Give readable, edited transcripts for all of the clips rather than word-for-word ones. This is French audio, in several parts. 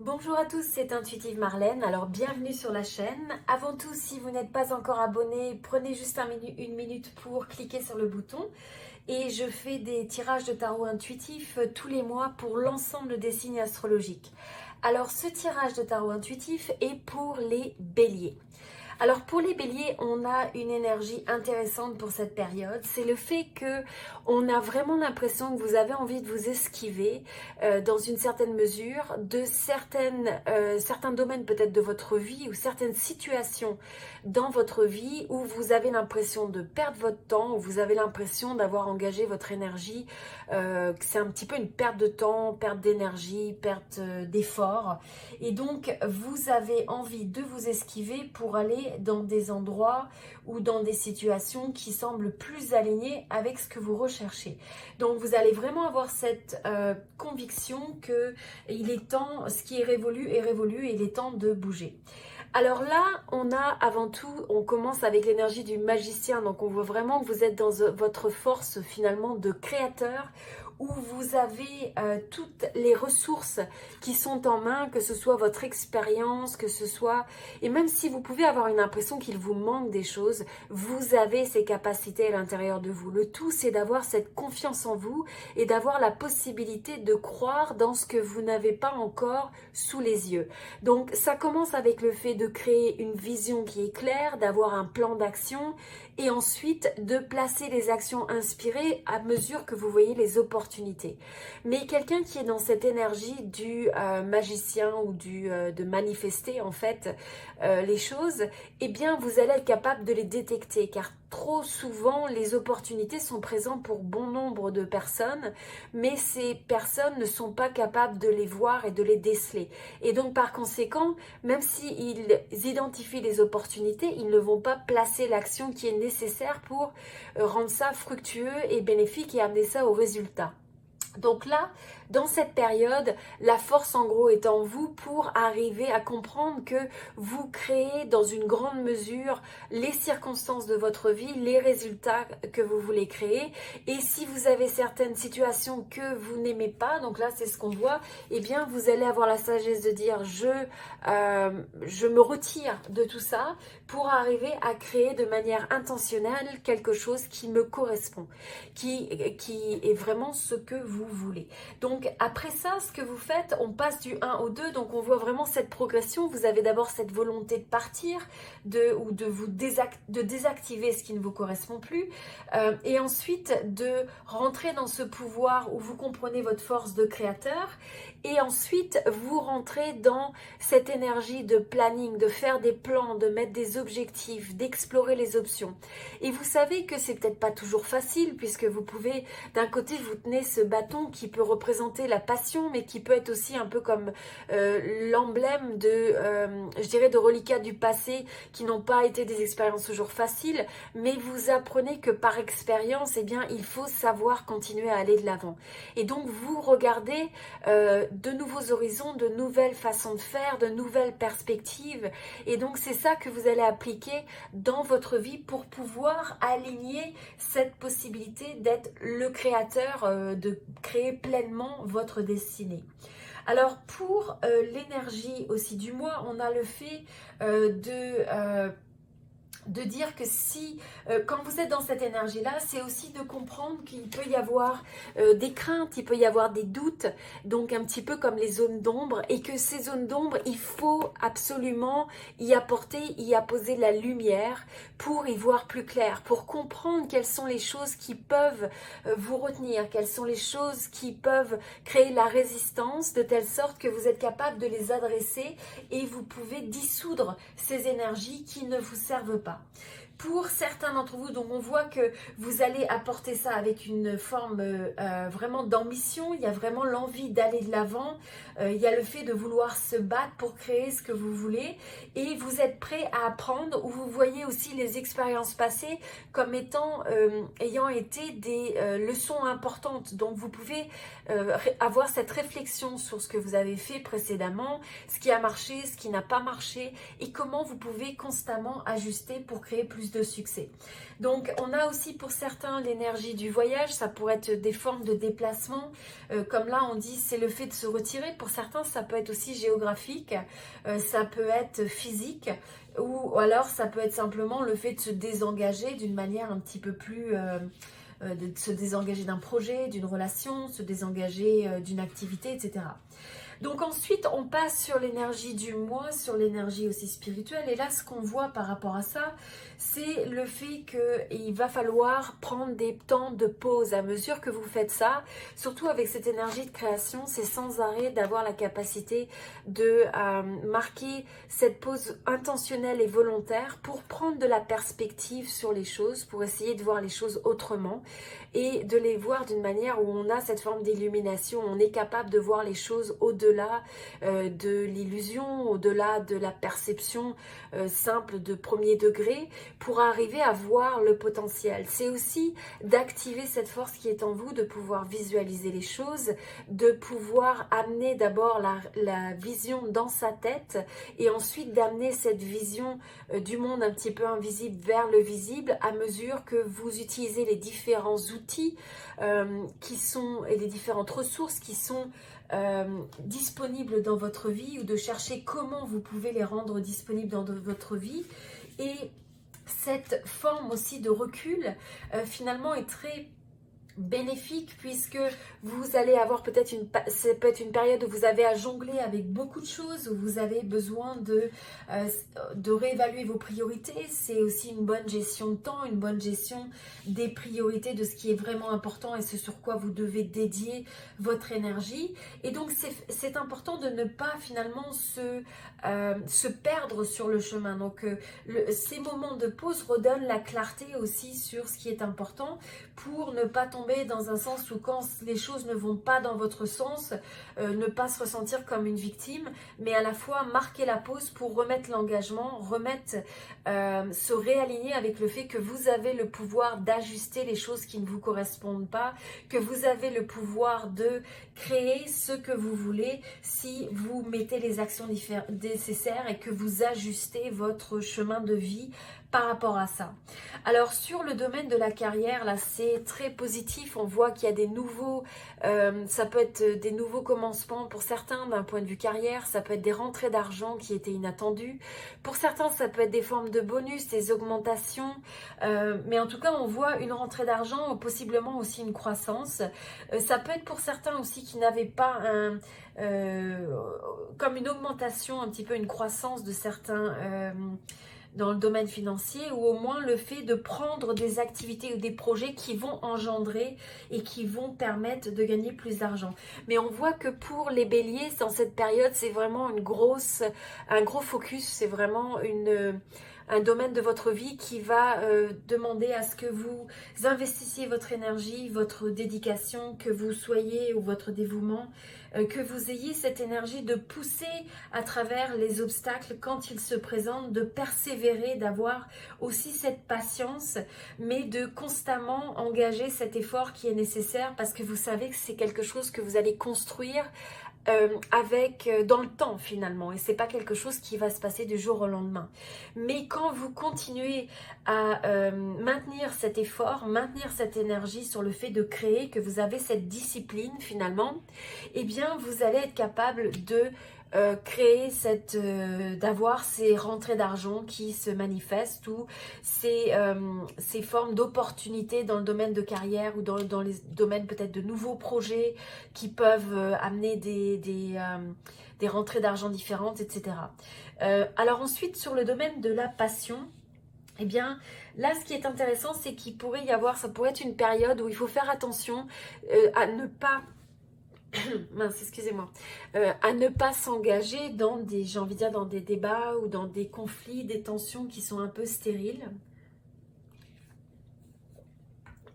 Bonjour à tous, c'est Intuitive Marlène, alors bienvenue sur la chaîne. Avant tout, si vous n'êtes pas encore abonné, prenez juste une minute pour cliquer sur le bouton. Et je fais des tirages de tarot intuitif tous les mois pour l'ensemble des signes astrologiques. Alors ce tirage de tarot intuitif est pour les béliers. Alors pour les béliers, on a une énergie intéressante pour cette période. C'est le fait que on a vraiment l'impression que vous avez envie de vous esquiver dans une certaine mesure de certains domaines peut-être de votre vie ou certaines situations dans votre vie où vous avez l'impression de perdre votre temps, où vous avez l'impression d'avoir engagé votre énergie. C'est un petit peu une perte de temps, perte d'énergie, perte d'effort. Et donc vous avez envie de vous esquiver pour aller dans des endroits ou dans des situations qui semblent plus alignées avec ce que vous recherchez. Donc vous allez vraiment avoir cette conviction que il est temps, ce qui est révolu et il est temps de bouger. Alors là, on a avant tout, on commence avec l'énergie du magicien, donc on voit vraiment que vous êtes dans votre force finalement de créateur, où vous avez toutes les ressources qui sont en main, que ce soit votre expérience, que ce soit... Et même si vous pouvez avoir une impression qu'il vous manque des choses, vous avez ces capacités à l'intérieur de vous. Le tout, c'est d'avoir cette confiance en vous et d'avoir la possibilité de croire dans ce que vous n'avez pas encore sous les yeux. Donc ça commence avec le fait de créer une vision qui est claire, d'avoir un plan d'action et ensuite de placer les actions inspirées à mesure que vous voyez les opportunités. Mais quelqu'un qui est dans cette énergie du magicien ou de manifester en fait les choses, eh bien vous allez être capable de les détecter car trop souvent les opportunités sont présentes pour bon nombre de personnes, mais ces personnes ne sont pas capables de les voir et de les déceler. Et donc par conséquent, même s'ils identifient les opportunités, ils ne vont pas placer l'action qui est nécessaire pour rendre ça fructueux et bénéfique et amener ça au résultat. Donc là, dans cette période, la force en gros est en vous pour arriver à comprendre que vous créez dans une grande mesure les circonstances de votre vie, les résultats que vous voulez créer. Et si vous avez certaines situations que vous n'aimez pas, donc là c'est ce qu'on voit, eh bien vous allez avoir la sagesse de dire je me retire de tout ça pour arriver à créer de manière intentionnelle quelque chose qui me correspond, qui est vraiment ce que vous voulez. Donc après ça, ce que vous faites, on passe du 1 au 2, donc on voit vraiment cette progression. Vous avez d'abord cette volonté de partir, de désactiver ce qui ne vous correspond plus, et ensuite de rentrer dans ce pouvoir où vous comprenez votre force de créateur, et ensuite vous rentrez dans cette énergie de planning, de faire des plans, de mettre des objectifs, d'explorer les options. Et vous savez que c'est peut-être pas toujours facile puisque vous pouvez, d'un côté, vous tenez ce bâton qui peut représenter la passion, mais qui peut être aussi un peu comme l'emblème je dirais, de reliquats du passé qui n'ont pas été des expériences toujours faciles, mais vous apprenez que par expérience, eh bien, il faut savoir continuer à aller de l'avant. Et donc, vous regardez de nouveaux horizons, de nouvelles façons de faire, de nouvelles perspectives. Et donc, c'est ça que vous allez appliquer dans votre vie pour pouvoir aligner cette possibilité d'être le créateur, de créer pleinement votre destinée. Alors pour l'énergie aussi du mois, on a le fait de dire que si, quand vous êtes dans cette énergie-là, c'est aussi de comprendre qu'il peut y avoir des craintes, il peut y avoir des doutes, donc un petit peu comme les zones d'ombre, et que ces zones d'ombre, il faut absolument y apposer la lumière pour y voir plus clair, pour comprendre quelles sont les choses qui peuvent vous retenir, quelles sont les choses qui peuvent créer la résistance, de telle sorte que vous êtes capable de les adresser et vous pouvez dissoudre ces énergies qui ne vous servent pas. Pour certains d'entre vous, donc on voit que vous allez apporter ça avec une forme vraiment d'ambition. Il y a vraiment l'envie d'aller de l'avant. Il y a le fait de vouloir se battre pour créer ce que vous voulez. Et vous êtes prêt à apprendre, ou vous voyez aussi les expériences passées comme ayant été des leçons importantes. Donc vous pouvez avoir cette réflexion sur ce que vous avez fait précédemment, ce qui a marché, ce qui n'a pas marché, et comment vous pouvez constamment ajuster pour créer plus plus de succès. Donc on a aussi pour certains l'énergie du voyage, ça pourrait être des formes de déplacement, comme là on dit c'est le fait de se retirer. Pour certains ça peut être aussi géographique, ça peut être physique, ou alors ça peut être simplement le fait de se désengager d'une manière un petit peu plus... de se désengager d'un projet, d'une relation, se désengager d'une activité, etc. Donc ensuite, on passe sur l'énergie du moi, sur l'énergie aussi spirituelle. Et là, ce qu'on voit par rapport à ça, c'est le fait qu'il va falloir prendre des temps de pause à mesure que vous faites ça. Surtout avec cette énergie de création, c'est sans arrêt d'avoir la capacité de marquer cette pause intentionnelle et volontaire pour prendre de la perspective sur les choses, pour essayer de voir les choses autrement et de les voir d'une manière où on a cette forme d'illumination, on est capable de voir les choses au-delà de l'illusion, au-delà de la perception simple de premier degré, pour arriver à voir le potentiel. C'est aussi d'activer cette force qui est en vous, de pouvoir visualiser les choses, de pouvoir amener d'abord la vision dans sa tête et ensuite d'amener cette vision du monde un petit peu invisible vers le visible à mesure que vous utilisez les différents outils qui sont, et les différentes ressources qui sont disponibles dans votre vie, ou de chercher comment vous pouvez les rendre disponibles dans votre vie. Et cette forme aussi de recul finalement est très bénéfique, puisque vous allez avoir peut-être une période où vous avez à jongler avec beaucoup de choses, où vous avez besoin de réévaluer vos priorités. C'est aussi une bonne gestion de temps, une bonne gestion des priorités, de ce qui est vraiment important et ce sur quoi vous devez dédier votre énergie. Et donc c'est important de ne pas finalement se perdre sur le chemin. Donc ces moments de pause redonnent la clarté aussi sur ce qui est important, pour ne pas tomber dans un sens où quand les choses ne vont pas dans votre sens, ne pas se ressentir comme une victime, mais à la fois marquer la pause pour remettre l'engagement, se réaligner avec le fait que vous avez le pouvoir d'ajuster les choses qui ne vous correspondent pas, que vous avez le pouvoir de créer ce que vous voulez si vous mettez les actions nécessaires et que vous ajustez votre chemin de vie par rapport à ça. Alors sur le domaine de la carrière, là c'est très positif, on voit qu'il y a des nouveaux, ça peut être des nouveaux commencements pour certains d'un point de vue carrière, ça peut être des rentrées d'argent qui étaient inattendues, pour certains ça peut être des formes de bonus, des augmentations, mais en tout cas on voit une rentrée d'argent, possiblement aussi une croissance. Ça peut être pour certains aussi qui n'avaient pas comme une augmentation, un petit peu une croissance de certains dans le domaine financier, ou au moins le fait de prendre des activités ou des projets qui vont engendrer et qui vont permettre de gagner plus d'argent. Mais on voit que pour les béliers, dans cette période, c'est vraiment un gros focus, c'est vraiment un domaine de votre vie qui va demander à ce que vous investissiez votre énergie, votre dédication, que vous soyez, ou votre dévouement, que vous ayez cette énergie de pousser à travers les obstacles quand ils se présentent, de persévérer, d'avoir aussi cette patience, mais de constamment engager cet effort qui est nécessaire, parce que vous savez que c'est quelque chose que vous allez construire dans le temps finalement, et c'est pas quelque chose qui va se passer du jour au lendemain. Mais quand vous continuez à maintenir cet effort, maintenir cette énergie sur le fait de créer, que vous avez cette discipline finalement, eh bien vous allez être capable de créer d'avoir ces rentrées d'argent qui se manifestent, ou ces formes d'opportunités dans le domaine de carrière, ou dans les domaines peut-être de nouveaux projets qui peuvent amener des rentrées d'argent différentes, etc. Alors ensuite, sur le domaine de la passion, eh bien, là, ce qui est intéressant, c'est qu'il pourrait y avoir, ça pourrait être une période où il faut faire attention à ne pas mince, excusez-moi, à ne pas s'engager dans j'ai envie de dire, dans des débats ou dans des conflits, des tensions qui sont un peu stériles.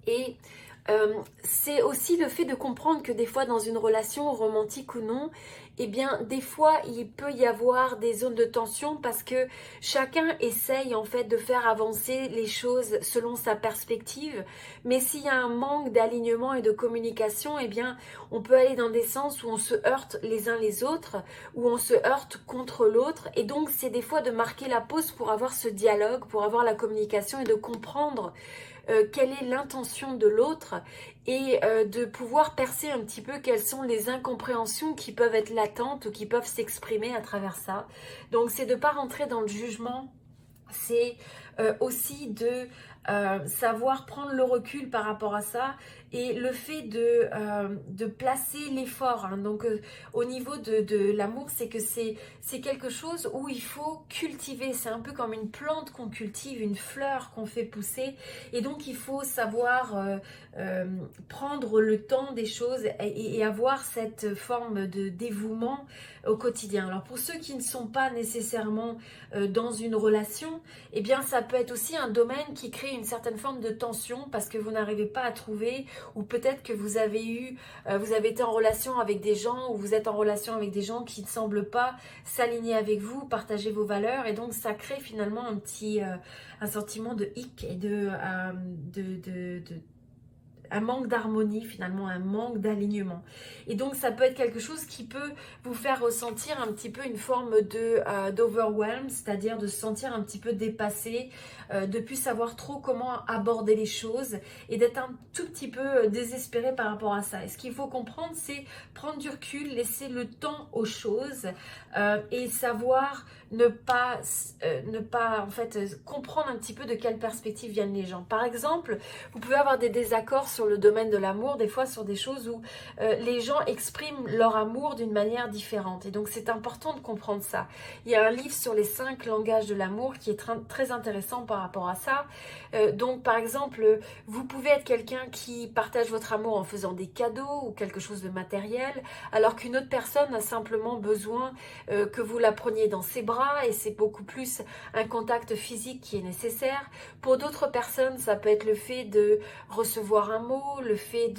Et c'est aussi le fait de comprendre que des fois dans une relation romantique ou non, eh bien des fois il peut y avoir des zones de tension parce que chacun essaye en fait de faire avancer les choses selon sa perspective, mais s'il y a un manque d'alignement et de communication, eh bien on peut aller dans des sens où on se heurte les uns les autres, où on se heurte contre l'autre, et donc c'est des fois de marquer la pause pour avoir ce dialogue, pour avoir la communication et de comprendre quelle est l'intention de l'autre et de pouvoir percer un petit peu quelles sont les incompréhensions qui peuvent être latentes ou qui peuvent s'exprimer à travers ça. Donc c'est de ne pas rentrer dans le jugement, c'est aussi de savoir prendre le recul par rapport à ça et le fait de placer l'effort. Hein. Donc au niveau de l'amour, c'est que c'est quelque chose où il faut cultiver. C'est un peu comme une plante qu'on cultive, une fleur qu'on fait pousser. Et donc il faut savoir prendre le temps des choses et avoir cette forme de dévouement au quotidien. Alors pour ceux qui ne sont pas nécessairement dans une relation, eh bien ça peut être aussi un domaine qui crée une certaine forme de tension parce que vous n'arrivez pas à trouver, ou peut-être que vous avez été en relation avec des gens, ou vous êtes en relation avec des gens qui ne semblent pas s'aligner avec vous, partager vos valeurs, et donc ça crée finalement un sentiment de hic et un manque d'harmonie, finalement un manque d'alignement. Et donc ça peut être quelque chose qui peut vous faire ressentir un petit peu une forme d'overwhelm, c'est-à-dire de se sentir un petit peu dépassé, de plus savoir trop comment aborder les choses et d'être un tout petit peu désespéré par rapport à ça. Et ce qu'il faut comprendre, c'est prendre du recul, laisser le temps aux choses et savoir ne pas en fait comprendre un petit peu de quelle perspective viennent les gens. Par exemple, vous pouvez avoir des désaccords sur le domaine de l'amour, des fois sur des choses où les gens expriment leur amour d'une manière différente. Et donc c'est important de comprendre ça. Il y a un livre sur les 5 langages de l'amour qui est très intéressant par rapport à ça. Donc par exemple, vous pouvez être quelqu'un qui partage votre amour en faisant des cadeaux ou quelque chose de matériel, alors qu'une autre personne a simplement besoin que vous la preniez dans ses bras, et c'est beaucoup plus un contact physique qui est nécessaire. Pour d'autres personnes, ça peut être le fait de recevoir un mot, le fait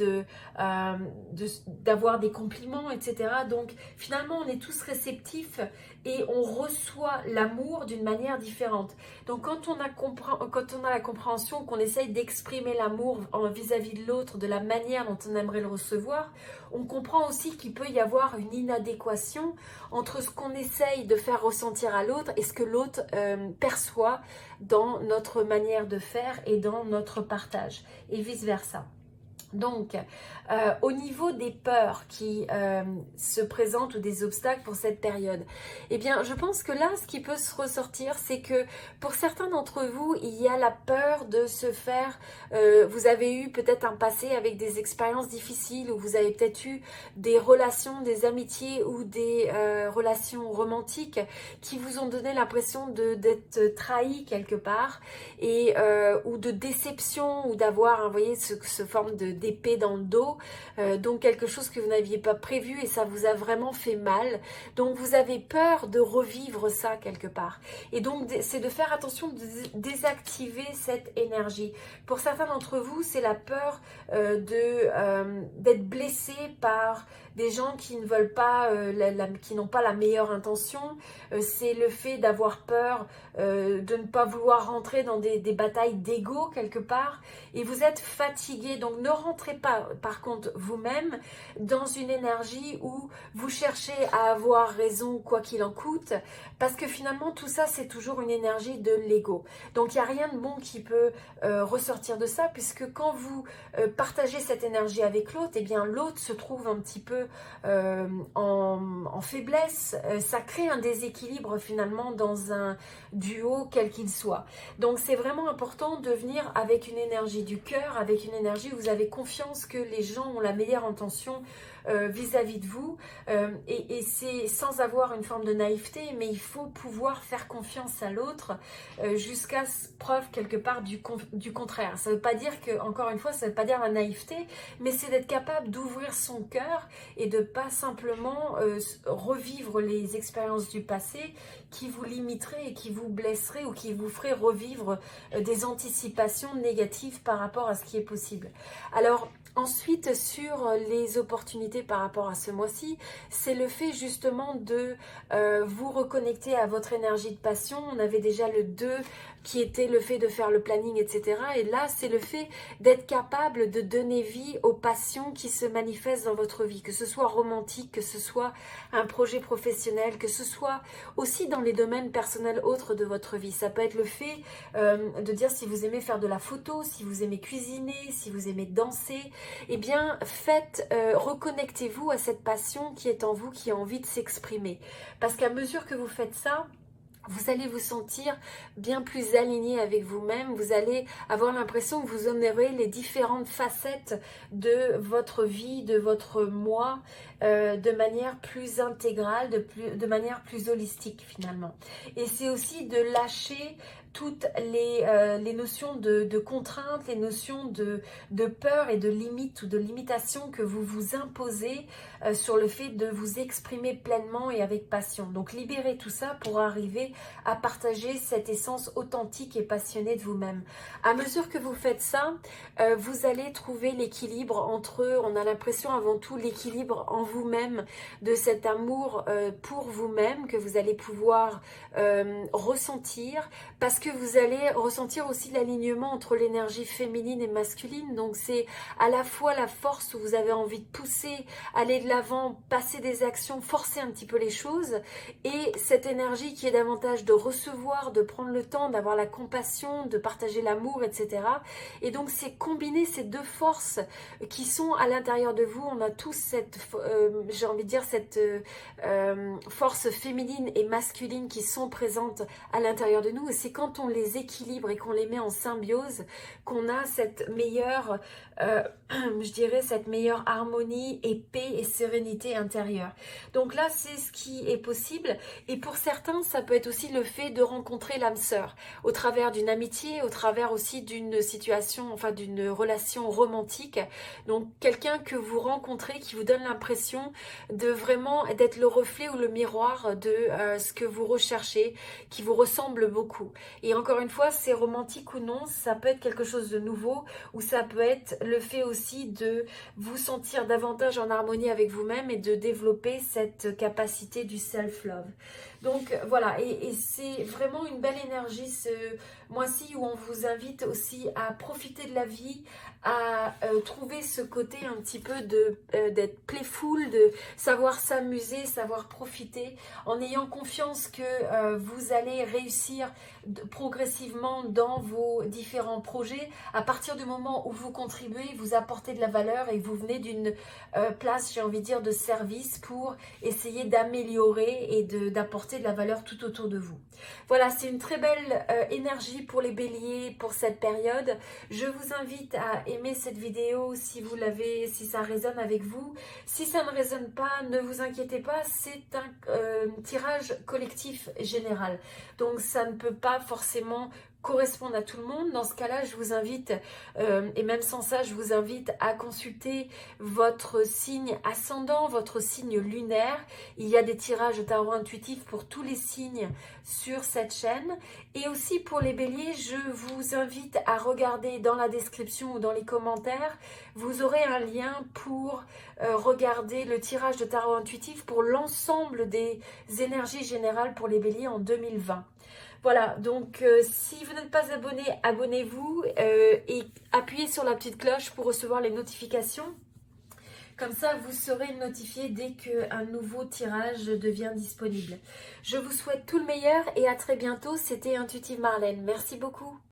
d'avoir des compliments, etc. Donc finalement, on est tous réceptifs et on reçoit l'amour d'une manière différente. Donc quand on a la compréhension qu'on essaye d'exprimer l'amour vis-à-vis de l'autre de la manière dont on aimerait le recevoir, on comprend aussi qu'il peut y avoir une inadéquation entre ce qu'on essaye de faire ressentir à l'autre et ce que l'autre perçoit dans notre manière de faire et dans notre partage, et vice-versa. Donc, au niveau des peurs qui se présentent ou des obstacles pour cette période, eh bien, je pense que là, ce qui peut se ressortir, c'est que pour certains d'entre vous, il y a la peur de se faire... vous avez eu peut-être un passé avec des expériences difficiles, ou vous avez peut-être eu des relations, des amitiés ou des relations romantiques qui vous ont donné l'impression d'être trahi quelque part, et ou de déception, ou d'avoir, vous voyez, ce forme d'épée dans le dos, donc quelque chose que vous n'aviez pas prévu et ça vous a vraiment fait mal. Donc vous avez peur de revivre ça quelque part. Et donc c'est de faire attention de désactiver cette énergie. Pour certains d'entre vous, c'est la peur d'être blessé par des gens qui ne veulent pas, qui n'ont pas la meilleure intention. C'est le fait d'avoir peur de ne pas vouloir rentrer dans des batailles d'ego quelque part. Et vous êtes fatigué, donc ne rentrez pas par contre vous-même dans une énergie où vous cherchez à avoir raison quoi qu'il en coûte, parce que finalement tout ça c'est toujours une énergie de l'ego. Donc il n'y a rien de bon qui peut ressortir de ça, puisque quand vous partagez cette énergie avec l'autre, eh bien l'autre se trouve un petit peu en faiblesse. Ça crée un déséquilibre finalement dans un duo quel qu'il soit. Donc c'est vraiment important de venir avec une énergie du cœur, avec une énergie où vous avez confiance que les gens ont la meilleure intention vis-à-vis de vous, et c'est sans avoir une forme de naïveté, mais il faut pouvoir faire confiance à l'autre jusqu'à preuve quelque part du contraire. Ça ne veut pas dire que, encore une fois, ça ne veut pas dire la naïveté, mais c'est d'être capable d'ouvrir son cœur et de pas simplement revivre les expériences du passé qui vous limiteraient et qui vous blesseraient ou qui vous feraient revivre des anticipations négatives par rapport à ce qui est possible. Alors ensuite, sur les opportunités opportunité par rapport à ce mois-ci, c'est le fait justement de vous reconnecter à votre énergie de passion. On avait déjà le 2 qui était le fait de faire le planning, etc. Et là, c'est le fait d'être capable de donner vie aux passions qui se manifestent dans votre vie, que ce soit romantique, que ce soit un projet professionnel, que ce soit aussi dans les domaines personnels autres de votre vie. Ça peut être le fait de dire si vous aimez faire de la photo, si vous aimez cuisiner, si vous aimez danser, eh bien reconnectez-vous à cette passion qui est en vous, qui a envie de s'exprimer. Parce qu'à mesure que vous faites ça, vous allez vous sentir bien plus aligné avec vous-même. Vous allez avoir l'impression que vous honorez les différentes facettes de votre vie, de votre moi, de manière plus intégrale, de manière plus holistique finalement. Et c'est aussi de lâcher toutes les notions de contraintes, les notions de peur et de limites ou de limitations que vous vous imposez sur le fait de vous exprimer pleinement et avec passion. Donc libérez tout ça pour arriver à partager cette essence authentique et passionnée de vous-même. À mesure que vous faites ça, vous allez trouver l'équilibre entre, on a l'impression avant tout, l'équilibre en vous-même, de cet amour pour vous-même que vous allez pouvoir ressentir, parce que vous allez ressentir aussi l'alignement entre l'énergie féminine et masculine. Donc c'est à la fois la force où vous avez envie de pousser, aller de l'avant, passer des actions, forcer un petit peu les choses, et cette énergie qui est davantage de recevoir, de prendre le temps, d'avoir la compassion, de partager l'amour, etc. Et donc c'est combiner ces deux forces qui sont à l'intérieur de vous. On a tous cette, j'ai envie de dire, cette force féminine et masculine qui sont présentes à l'intérieur de nous. Et c'est quand on les équilibre et qu'on les met en symbiose qu'on a cette meilleure, je dirais, cette meilleure harmonie et paix et sérénité intérieure. Donc là, c'est ce qui est possible. Et pour certains, ça peut être aussi le fait de rencontrer l'âme sœur au travers d'une amitié, au travers aussi d'une situation, enfin d'une relation romantique. Donc quelqu'un que vous rencontrez qui vous donne l'impression de vraiment d'être le reflet ou le miroir de ce que vous recherchez, qui vous ressemble beaucoup. Et encore une fois, c'est romantique ou non, ça peut être quelque chose de nouveau, ou ça peut être le fait aussi de vous sentir davantage en harmonie avec vous-même et de développer cette capacité du self-love. Donc voilà, et c'est vraiment une belle énergie ce mois-ci où on vous invite aussi à profiter de la vie, à trouver ce côté un petit peu d'être playful, de savoir s'amuser, savoir profiter, en ayant confiance que vous allez réussir progressivement dans vos différents projets à partir du moment où vous contribuez, vous apportez de la valeur et vous venez d'une place, j'ai envie de dire, de service pour essayer d'améliorer et d'apporter de la valeur tout autour de vous. Voilà, c'est une très belle énergie pour les béliers pour cette période. Je vous invite à aimer cette vidéo si vous l'avez, si ça résonne avec vous. Si ça ne résonne pas, ne vous inquiétez pas, c'est un tirage collectif général. Donc ça ne peut pas forcément correspondre à tout le monde. Dans ce cas-là, je vous invite, et même sans ça, je vous invite à consulter votre signe ascendant, votre signe lunaire. Il y a des tirages de tarot intuitif pour tous les signes sur cette chaîne. Et aussi pour les béliers, je vous invite à regarder dans la description ou dans les commentaires. Vous aurez un lien pour regarder le tirage de tarot intuitif pour l'ensemble des énergies générales pour les béliers en 2020. Voilà, donc si vous n'êtes pas abonné, abonnez-vous et appuyez sur la petite cloche pour recevoir les notifications. Comme ça, vous serez notifié dès qu'un nouveau tirage devient disponible. Je vous souhaite tout le meilleur et à très bientôt. C'était Intuitive Marlène. Merci beaucoup.